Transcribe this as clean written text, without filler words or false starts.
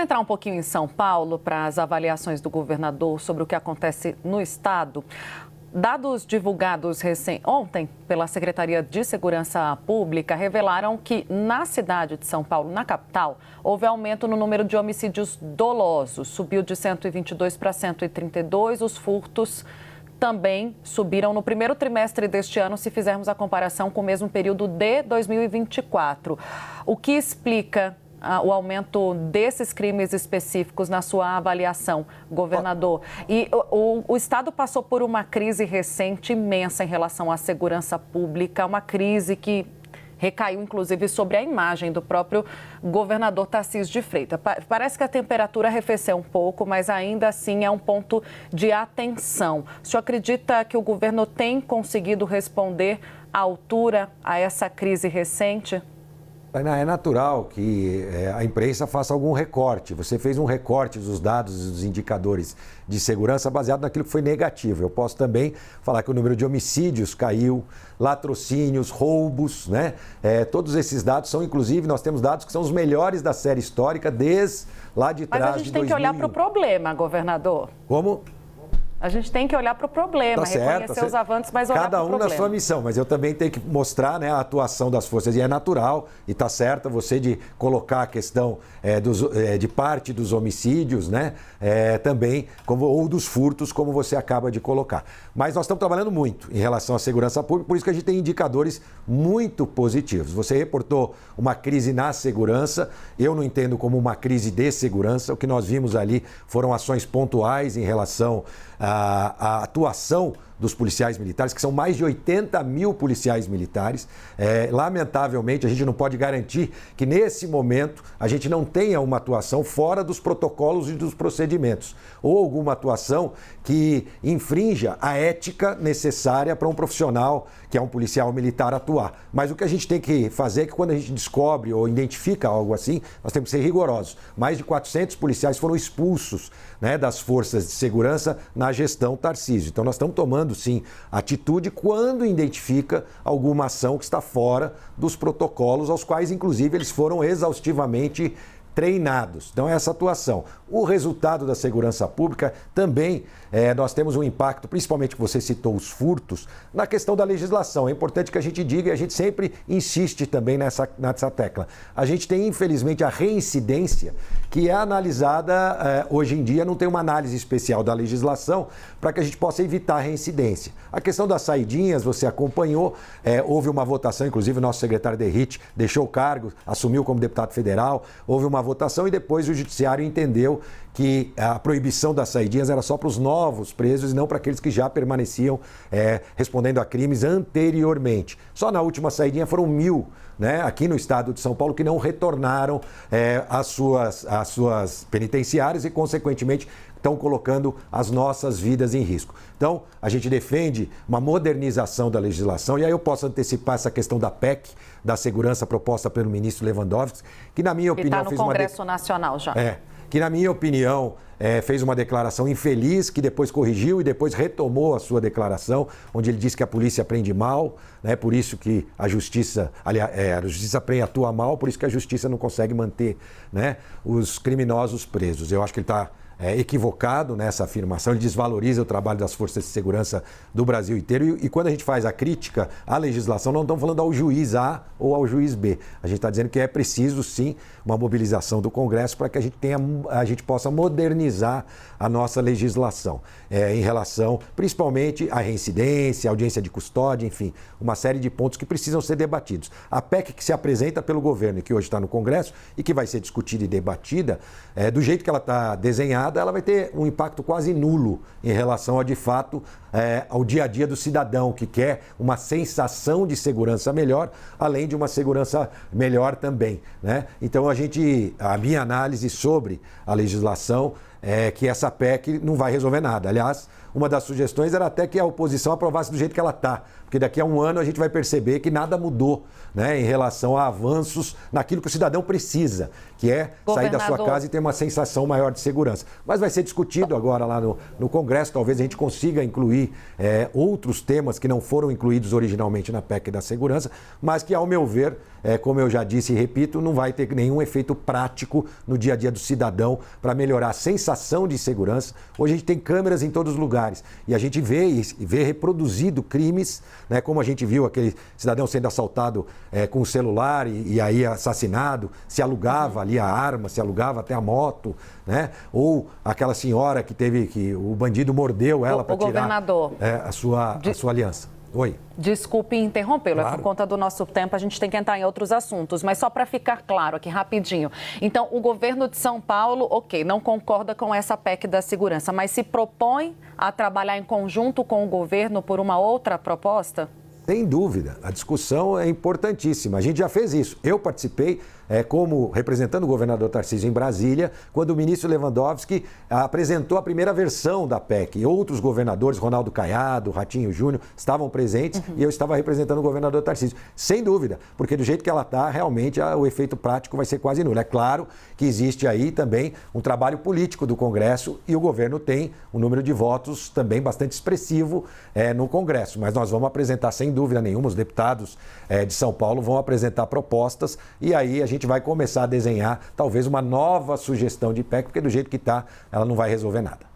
Vamos entrar um pouquinho em São Paulo para as avaliações do governador sobre o que acontece no estado. Dados divulgados ontem pela Secretaria de Segurança Pública revelaram que na cidade de São Paulo, na capital, houve aumento no número de homicídios dolosos. Subiu de 122 para 132. Os furtos também subiram no primeiro trimestre deste ano, se fizermos a comparação com o mesmo período de 2024. O que explica o aumento desses crimes específicos na sua avaliação, governador? E o Estado passou por uma crise recente imensa em relação à segurança pública, uma crise que recaiu, inclusive, sobre a imagem do próprio governador Tarcísio de Freitas. Parece que a temperatura arrefeceu um pouco, mas ainda assim é um ponto de atenção. O senhor acredita que o governo tem conseguido responder à altura a essa crise recente? É natural que a imprensa faça algum recorte. Você fez um recorte dos dados e dos indicadores de segurança baseado naquilo que foi negativo. Eu posso também falar que o número de homicídios caiu, latrocínios, roubos, né? Todos esses dados são, inclusive, nós temos dados que são os melhores da série histórica desde lá de trás de 2001. Mas a gente tem que olhar para o problema, governador. Como? A gente tem que olhar para o problema, reconhecer os avanços, mas olhar para o problema. Cada um na sua missão, mas eu também tenho que mostrar, né, a atuação das forças. E é natural, e está certa você de colocar a questão de parte dos homicídios, né, também, ou dos furtos, como você acaba de colocar. Mas nós estamos trabalhando muito em relação à segurança pública, por isso que a gente tem indicadores muito positivos. Você reportou uma crise na segurança, eu não entendo como uma crise de segurança. O que nós vimos ali foram ações pontuais em relação a atuação dos policiais militares, que são mais de 80 mil policiais militares. Lamentavelmente, a gente não pode garantir que, nesse momento, a gente não tenha uma atuação fora dos protocolos e dos procedimentos, ou alguma atuação que infrinja a ética necessária para um profissional, que é um policial militar, atuar. Mas o que a gente tem que fazer é que, quando a gente descobre ou identifica algo assim, nós temos que ser rigorosos. Mais de 400 policiais foram expulsos, né, das forças de segurança na gestão Tarcísio. Então, nós estamos tomando, sim, atitude quando identifica alguma ação que está fora dos protocolos, aos quais, inclusive, eles foram exaustivamente treinados. Então, essa atuação. O resultado da segurança pública também, nós temos um impacto, principalmente que você citou os furtos, na questão da legislação. É importante que a gente diga, e a gente sempre insiste também nessa tecla. A gente tem, infelizmente, a reincidência, que é analisada hoje em dia, não tem uma análise especial da legislação para que a gente possa evitar a reincidência. A questão das saidinhas, você acompanhou, houve uma votação, inclusive o nosso secretário Derrite deixou o cargo, assumiu como deputado federal, houve uma votação e depois o judiciário entendeu que a proibição das saidinhas era só para os novos presos e não para aqueles que já permaneciam respondendo a crimes anteriormente. Só na última saidinha foram 1.000, né, aqui no estado de São Paulo, que não retornaram às suas penitenciárias e, consequentemente, estão colocando as nossas vidas em risco. Então, a gente defende uma modernização da legislação, e aí eu posso antecipar essa questão da PEC, da segurança proposta pelo ministro Lewandowski, que, na minha opinião, fez uma... Está no Congresso Nacional já. Que, na minha opinião, fez uma declaração infeliz, que depois corrigiu e depois retomou a sua declaração, onde ele disse que a polícia prende mal, né? Por isso que a justiça, aliás, a justiça atua mal, por isso que a justiça não consegue manter, né, os criminosos presos. Eu acho que ele está equivocado nessa afirmação, ele desvaloriza o trabalho das forças de segurança do Brasil inteiro. E quando a gente faz a crítica à legislação, não estamos falando ao juiz A ou ao juiz B. A gente está dizendo que é preciso, sim, uma mobilização do Congresso para que a gente possa modernizar a nossa legislação em relação, principalmente, à reincidência, à audiência de custódia, enfim, uma série de pontos que precisam ser debatidos. A PEC que se apresenta pelo governo e que hoje está no Congresso e que vai ser discutida e debatida, do jeito que ela está desenhada, ela vai ter um impacto quase nulo em relação de fato, ao dia a dia do cidadão, que quer uma sensação de segurança melhor, além de uma segurança melhor também, né? Então, a minha análise sobre a legislação é que essa PEC não vai resolver nada. Aliás, uma das sugestões era até que a oposição aprovasse do jeito que ela está, porque daqui a um ano a gente vai perceber que nada mudou, né, em relação a avanços naquilo que o cidadão precisa, que é sair da sua casa e ter uma sensação maior de segurança. Mas vai ser discutido agora lá no Congresso, talvez a gente consiga incluir outros temas que não foram incluídos originalmente na PEC da segurança, mas que, ao meu ver, como eu já disse e repito, não vai ter nenhum efeito prático no dia a dia do cidadão para melhorar a sensação de segurança. Hoje a gente tem câmeras em todos os lugares e a gente vê reproduzido crimes, né, como a gente viu aquele cidadão sendo assaltado com o celular e aí assassinado, se alugava ali a arma, se alugava até a moto, né? Ou aquela senhora que o bandido mordeu ela para tirar a sua aliança. Oi. Desculpe interrompê-lo, claro. É por conta do nosso tempo, a gente tem que entrar em outros assuntos, mas só para ficar claro aqui rapidinho. Então, o governo de São Paulo, não concorda com essa PEC da segurança, mas se propõe a trabalhar em conjunto com o governo por uma outra proposta? Sem dúvida, a discussão é importantíssima. A gente já fez isso. Eu participei como representando o governador Tarcísio em Brasília, quando o ministro Lewandowski apresentou a primeira versão da PEC. Outros governadores, Ronaldo Caiado, Ratinho Júnior, estavam presentes e eu estava representando o governador Tarcísio. Sem dúvida, porque do jeito que ela está, realmente o efeito prático vai ser quase nulo. É claro que existe aí também um trabalho político do Congresso e o governo tem um número de votos também bastante expressivo no Congresso. Mas nós vamos apresentar, sem dúvida nenhuma, os deputados de São Paulo vão apresentar propostas e aí a gente vai começar a desenhar talvez uma nova sugestão de PEC, porque do jeito que está, ela não vai resolver nada.